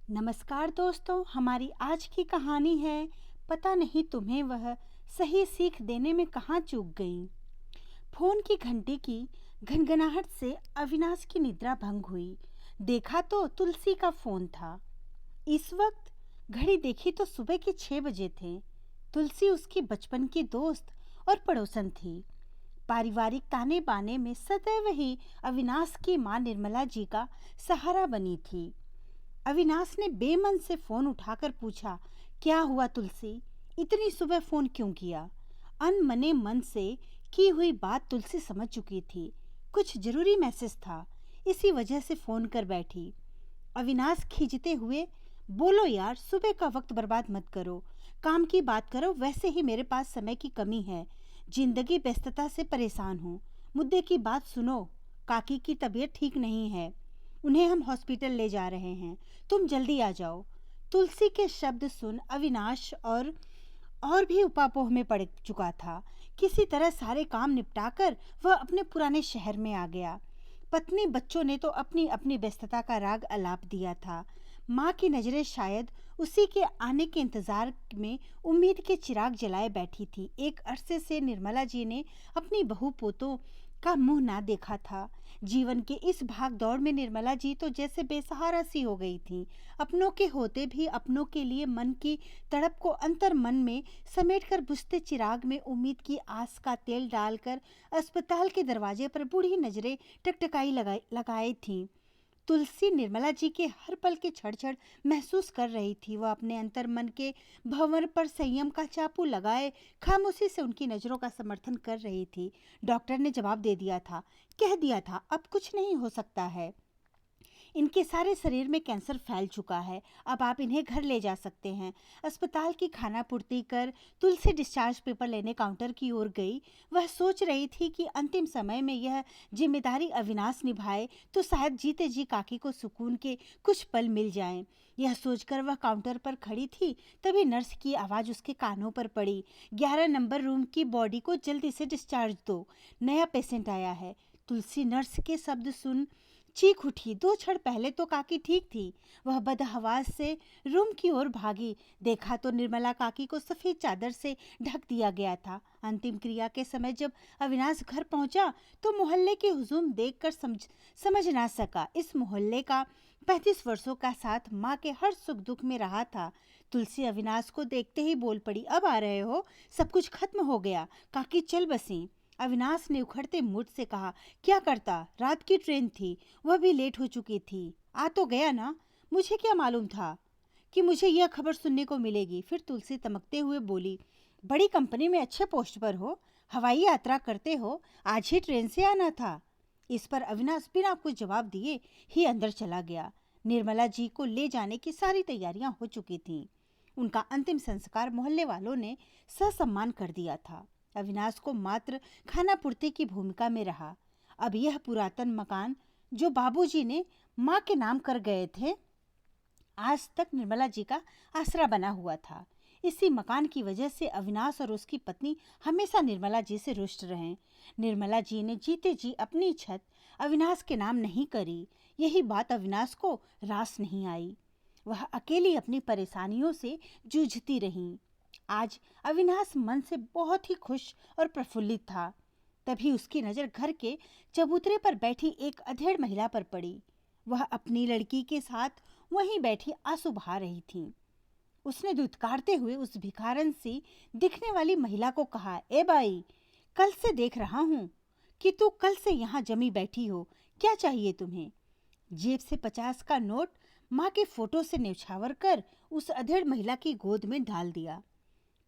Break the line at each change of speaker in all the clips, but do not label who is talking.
नमस्कार दोस्तों, हमारी आज की कहानी है पता नहीं तुम्हें वह सही सीख देने में कहाँ चूक गई। फोन की घंटी की घनघनाहट से अविनाश की निद्रा भंग हुई। देखा तो तुलसी का फोन था। इस वक्त घड़ी देखी तो सुबह के 6 बजे थे। तुलसी उसकी बचपन की दोस्त और पड़ोसन थी। पारिवारिक ताने बाने में सदैव ही अविनाश की माँ निर्मला जी का सहारा बनी थी। अविनाश ने बेमन से फोन उठाकर पूछा, क्या हुआ तुलसी? इतनी सुबह फोन क्यों किया? अनमने मन से की हुई बात तुलसी समझ चुकी थी। कुछ जरूरी मैसेज था, इसी वजह से फोन कर बैठी। अविनाश खींचते हुए, बोलो यार, सुबह का वक्त बर्बाद मत करो, काम की बात करो। वैसे ही मेरे पास समय की कमी है, जिंदगी व्यस्तता से परेशान हूँ। मुद्दे की बात सुनो। काकी की तबीयत ठीक नहीं है, उन्हें हम हॉस्पिटल ले जा रहे हैं, तुम जल्दी आ जाओ। तुलसी के शब्द सुन अविनाश और भी उपापोह में पड़ चुका था। किसी तरह सारे काम निपटाकर वह अपने पुराने शहर में आ गया। पत्नी बच्चों ने तो अपनी अपनी व्यस्तता का राग अलाप दिया था। माँ की नजरें शायद उसी के आने के इंतजार में उम्मीद के चिराग जलाए बैठी थी। एक अरसे से निर्मला जी ने अपनी बहू पोतों का मुंह ना देखा था। जीवन के इस भाग दौड़ में निर्मला जी तो जैसे बेसहारा सी हो गई थी। अपनों के होते भी अपनों के लिए मन की तड़प को अंतर मन में समेटकर बुझते चिराग में उम्मीद की आस का तेल डालकर अस्पताल के दरवाजे पर बूढ़ी नजरें टकटकाई लगाई थी। तुलसी निर्मला जी के हर पल के छड़ महसूस कर रही थी। वह अपने अंतर मन के भंवर पर संयम का चापू लगाए खामोशी से उनकी नजरों का समर्थन कर रही थी। डॉक्टर ने जवाब दे दिया था, कह दिया था, अब कुछ नहीं हो सकता है। इनके सारे शरीर में कैंसर फैल चुका है, अब आप इन्हें घर ले जा सकते हैं। अस्पताल की खाना पूर्ति कर तुलसी डिस्चार्ज पेपर लेने काउंटर की ओर गई। वह सोच रही थी कि अंतिम समय में यह जिम्मेदारी अविनाश निभाए तो शायद जीते जी काकी को सुकून के कुछ पल मिल जाएं। यह सोचकर वह काउंटर पर खड़ी थी, तभी नर्स की आवाज़ उसके कानों पर पड़ी, 11 नंबर रूम की बॉडी को जल्दी से डिस्चार्ज दो, नया पेशेंट आया है। तुलसी नर्स के शब्द सुन चीख उठी। 2 क्षण पहले तो काकी ठीक थी। वह बदहवास से रूम की ओर भागी। देखा तो निर्मला काकी को सफ़ेद चादर से ढक दिया गया था। अंतिम क्रिया के समय जब अविनाश घर पहुंचा तो मोहल्ले के हुजूम देखकर समझ ना सका। इस मोहल्ले का 35 वर्षों का साथ माँ के हर सुख दुख में रहा था। तुलसी अविनाश को देखते ही बोल पड़ी, अब आ रहे हो? सब कुछ खत्म हो गया, काकी चल बसी। अविनाश ने उखड़ते मुंह से कहा, क्या करता, रात की ट्रेन थी, वह भी लेट हो चुकी थी। आ तो गया ना, मुझे क्या मालूम था कि मुझे यह खबर सुनने को मिलेगी। फिर तुलसी तमकते हुए बोली, बड़ी कंपनी में अच्छे पोस्ट पर हो, हवाई यात्रा करते हो, आज ही ट्रेन से आना था। इस पर अविनाश बिना कुछ जवाब दिए ही अंदर चला गया। निर्मला जी को ले जाने की सारी तैयारियां हो चुकी थीं। उनका अंतिम संस्कार मोहल्ले वालों ने ससम्मान कर दिया था। अविनाश को मात्र खाना पूर्ति की भूमिका में रहा। अब यह पुरातन मकान जो बाबूजी ने माँ के नाम कर गए थे, आज तक निर्मला जी का आसरा बना हुआ था। इसी मकान की वजह से अविनाश और उसकी पत्नी हमेशा निर्मला जी से रुष्ट रहे। निर्मला जी ने जीते जी अपनी छत अविनाश के नाम नहीं करी। यही बात अविनाश को रास नहीं आई। वह अकेली अपनी परेशानियों से जूझती रही। आज अविनाश मन से बहुत ही खुश और प्रफुल्लित था। तभी उसकी नज़र घर के चबूतरे पर बैठी एक अधेड़ महिला पर पड़ी। वह अपनी लड़की के साथ वहीं बैठी आंसू बहा रही थी। उसने दुत्कारते हुए उस भिखारन सी दिखने वाली महिला को कहा, ए बाई, कल से देख रहा हूँ कि तू कल से यहाँ जमी बैठी हो, क्या चाहिए तुम्हें? जेब से 50 का नोट माँ के फोटो से न्यौछावर कर उस अधेड़ महिला की गोद में डाल दिया।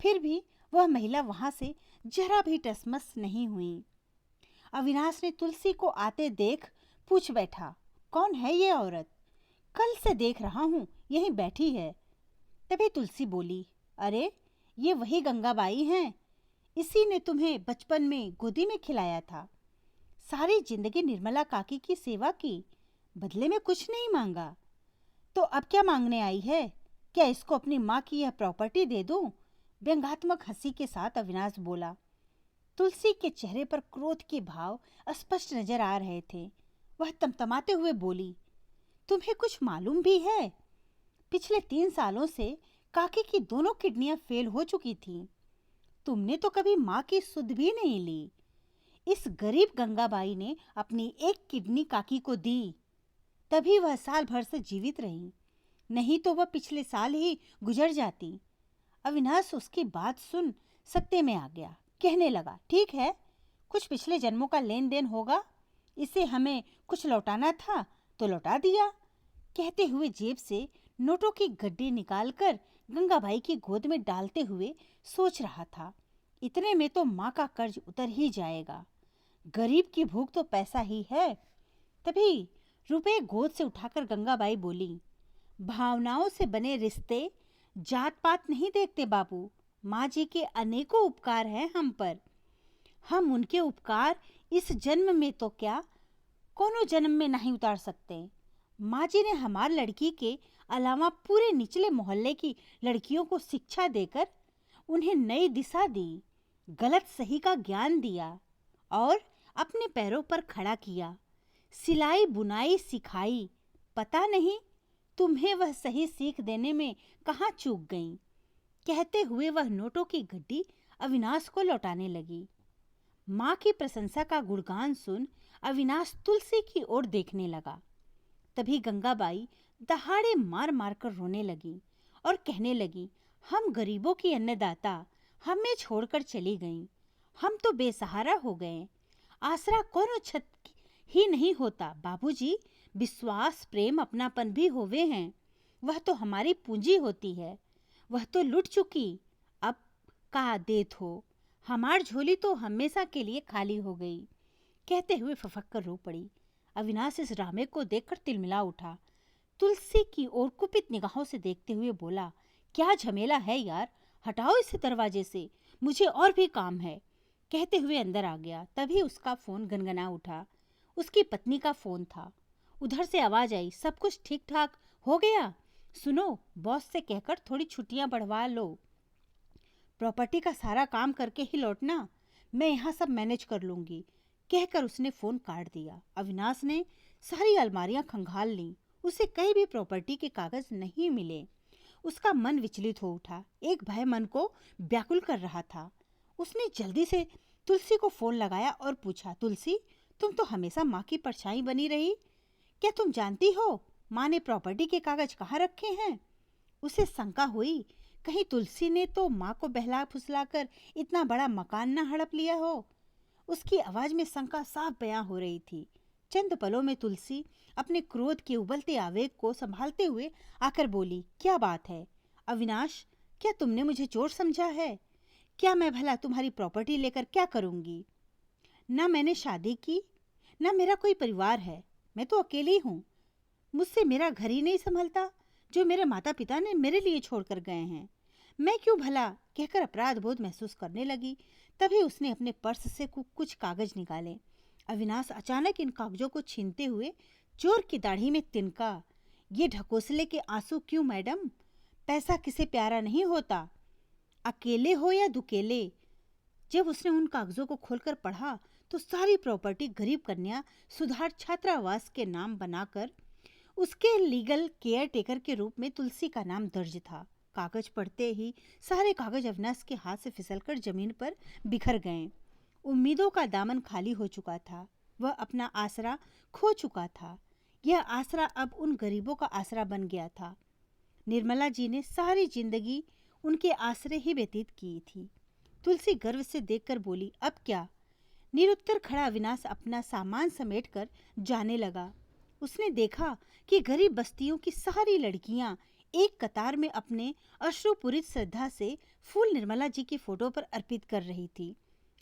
फिर भी वह महिला वहां से जरा भी टसमस नहीं हुई। अविनाश ने तुलसी को आते देख पूछ बैठा, कौन है ये औरत? कल से देख रहा हूँ यहीं बैठी है। तभी तुलसी बोली, अरे ये वही गंगाबाई हैं, इसी ने तुम्हें बचपन में गोदी में खिलाया था। सारी जिंदगी निर्मला काकी की सेवा की, बदले में कुछ नहीं मांगा, तो अब क्या मांगने आई है? क्या इसको अपनी माँ की यह प्रॉपर्टी दे दूं? व्यंग्यात्मक हंसी के साथ अविनाश बोला। तुलसी के चेहरे पर क्रोध के भाव स्पष्ट नजर आ रहे थे। वह तमतमाते हुए बोली, तुम्हें कुछ मालूम भी है? पिछले 3 सालों से काकी की दोनों किडनियां फेल हो चुकी थीं। तुमने तो कभी माँ की सुध भी नहीं ली। इस गरीब गंगाबाई ने अपनी एक किडनी काकी को दी, तभी वह साल भर से जीवित रही, नहीं तो वह पिछले साल ही गुजर जाती। अविनाश उसकी बात सुन सकते में आ गया। कहने लगा, ठीक है, कुछ पिछले जन्मों का लेन देन होगा, इसे हमें कुछ लौटाना था तो लौटा दिया। कहते हुए जेब से नोटों की गड्डी निकालकर गंगाबाई की गोद में डालते हुए सोच रहा था, इतने में तो माँ का कर्ज उतर ही जाएगा। गरीब की भूख तो पैसा ही है। तभी रुपए गोद से उठाकर गंगाबाई बोली, भावनाओं से बने रिश्ते जात पात नहीं देखते बाबू। माँ जी के अनेकों उपकार हैं हम पर। हम उनके उपकार इस जन्म में तो क्या, कोनो जन्म में नहीं उतार सकते। माँ जी ने हमार लड़की के अलावा पूरे निचले मोहल्ले की लड़कियों को शिक्षा देकर उन्हें नई दिशा दी, गलत सही का ज्ञान दिया और अपने पैरों पर खड़ा किया। सिलाई बुनाई सिखाई। पता नहीं तुम्हें वह सही सीख देने में कहाँ चूक गईं। कहते हुए वह नोटों की गड्डी अविनाश को लौटाने लगी। माँ की प्रशंसा का गुणगान सुन अविनाश तुलसी की ओर देखने लगा। तभी गंगाबाई दहाड़े मार मार कर रोने लगी और कहने लगी, हम गरीबों की अन्नदाता हमें छोड़कर चली गईं। हम तो बेसहारा हो गए। आसरा कौन छत ही नहीं होता बाबूजी। विश्वास प्रेम अपनापन भी होवे हैं, वह तो हमारी पूंजी होती है। वह तो लुट चुकी, अब का देत हो। हमार झोली तो हमेशा के लिए खाली हो गई। कहते हुए फफक कर रो पड़ी। अविनाश इस ड्रामे को देखकर तिलमिला उठा। तुलसी की ओर कुपित निगाहों से देखते हुए बोला, क्या झमेला है यार, हटाओ इसे दरवाजे से, मुझे और भी काम है। कहते हुए अंदर आ गया। तभी उसका फोन गनगना उठा। उसकी पत्नी का फोन था। उधर से आवाज आई, सब कुछ ठीक ठाक हो गया? सुनो, बॉस से कहकर थोड़ी छुट्टियां बढ़वा लो, प्रॉपर्टी का सारा काम करके ही लौटना, मैं यहाँ सब मैनेज कर लूंगी। कहकर उसने फोन काट दिया। अविनाश ने सारी अलमारियां खंगाल लीं। उसे कहीं भी प्रॉपर्टी के कागज नहीं मिले। उसका मन विचलित हो उठा। एक भय मन को व्याकुल कर रहा था। उसने जल्दी से तुलसी को फोन लगाया और पूछा, तुलसी, तुम तो हमेशा माँ की परछाई बनी रही, क्या तुम जानती हो माँ ने प्रॉपर्टी के कागज कहाँ रखे हैं? उसे शंका हुई, कहीं तुलसी ने तो माँ को बहला फुसलाकर इतना बड़ा मकान न हड़प लिया हो। उसकी आवाज में शंका साफ बयां हो रही थी। चंद पलों में तुलसी अपने क्रोध के उबलते आवेग को संभालते हुए आकर बोली, क्या बात है अविनाश, क्या तुमने मुझे चोर समझा है? क्या मैं भला तुम्हारी प्रॉपर्टी लेकर क्या करूंगी? ना मैंने शादी की, ना मेरा कोई परिवार है, मैं तो अकेली हूँ। मुझसे मेरा घर ही नहीं संभलता जो मेरे माता पिता ने मेरे लिए छोड़कर गए हैं। मैं क्यों भला, कहकर अपराध बोध महसूस करने लगी। तभी उसने अपने पर्स से कुछ कागज निकाले। अविनाश अचानक इन कागजों को छीनते हुए चोर की दाढ़ी में तिनका, ये ढकोसले के आंसू क्यों मैडम? पैसा किसे प्यारा नहीं होता, अकेले हो या दुकेले। जब उसने उन कागजों को खोलकर पढ़ा तो सारी प्रॉपर्टी गरीब कन्या सुधार छात्रावास के नाम बनाकर उसके लीगल केयर टेकर के रूप में तुलसी का नाम दर्ज था। कागज पढ़ते ही सारे कागज अविनाश के हाथ से फिसलकर जमीन पर बिखर गए। उम्मीदों का दामन खाली हो चुका था। वह अपना आसरा खो चुका था। यह आसरा अब उन गरीबों का आसरा बन गया था। निर्मला जी ने सारी जिंदगी उनके आसरे ही व्यतीत की थी। तुलसी गर्व से देखकर बोली, अब क्या? निरुत्तर खड़ा अविनाश अपना सामान समेटकर जाने लगा। उसने देखा कि गरीब बस्तियों की सारी लड़कियां एक कतार में अपने अश्रुपूरित श्रद्धा से फूल निर्मला जी की फोटो पर अर्पित कर रही थी।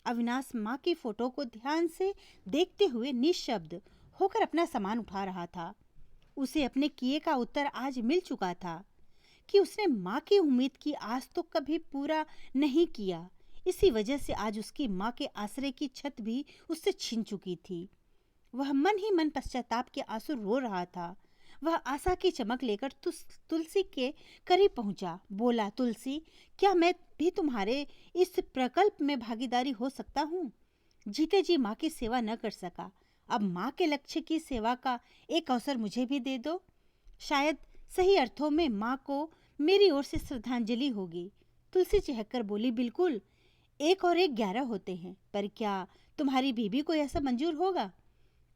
अविनाश माँ की फोटो को ध्यान से देखते हुए निशब्द होकर अपना सामान उठा रहा था। उसे अपने किए का उत्तर आज मिल चुका था कि उसने माँ की उम्मीद की आज तो कभी पूरा नहीं किया। इसी वजह से आज उसकी माँ के आश्रय की छत भी उससे छीन चुकी थी। वह मन ही मन पश्चाताप के आंसू रो रहा था। वह आशा की चमक लेकर तुलसी के करीब पहुंचा। बोला, तुलसी, क्या मैं भी तुम्हारे इस प्रकल्प में भागीदारी हो सकता हूँ? जीते जी माँ की सेवा न कर सका, अब माँ के लक्ष्य की सेवा का एक अवसर मुझे भी दे दो। शायद सही अर्थों में माँ को मेरी ओर से श्रद्धांजलि होगी। तुलसी चहककर बोली, बिल्कुल, 1 और 1 11 होते हैं, पर क्या तुम्हारी बीबी को ऐसा मंजूर होगा?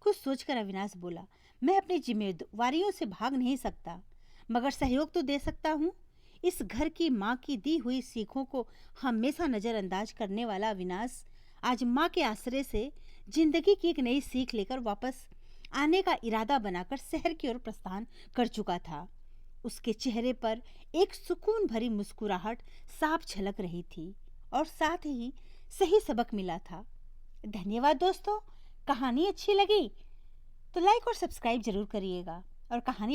कुछ सोचकर अविनाश बोला, मैं अपनी जिम्मेवारियों से भाग नहीं सकता, मगर सहयोग तो दे सकता हूँ। इस घर की माँ की दी हुई सीखों को हमेशा नज़रअंदाज करने वाला अविनाश आज माँ के आश्रय से जिंदगी की एक नई सीख लेकर वापस आने का इरादा बनाकर शहर की ओर प्रस्थान कर चुका था। उसके चेहरे पर एक सुकून भरी मुस्कुराहट साफ झलक रही थी और साथ ही सही सबक मिला था। धन्यवाद दोस्तों। कहानी अच्छी लगी तो लाइक और सब्सक्राइब जरूर करिएगा और कहानी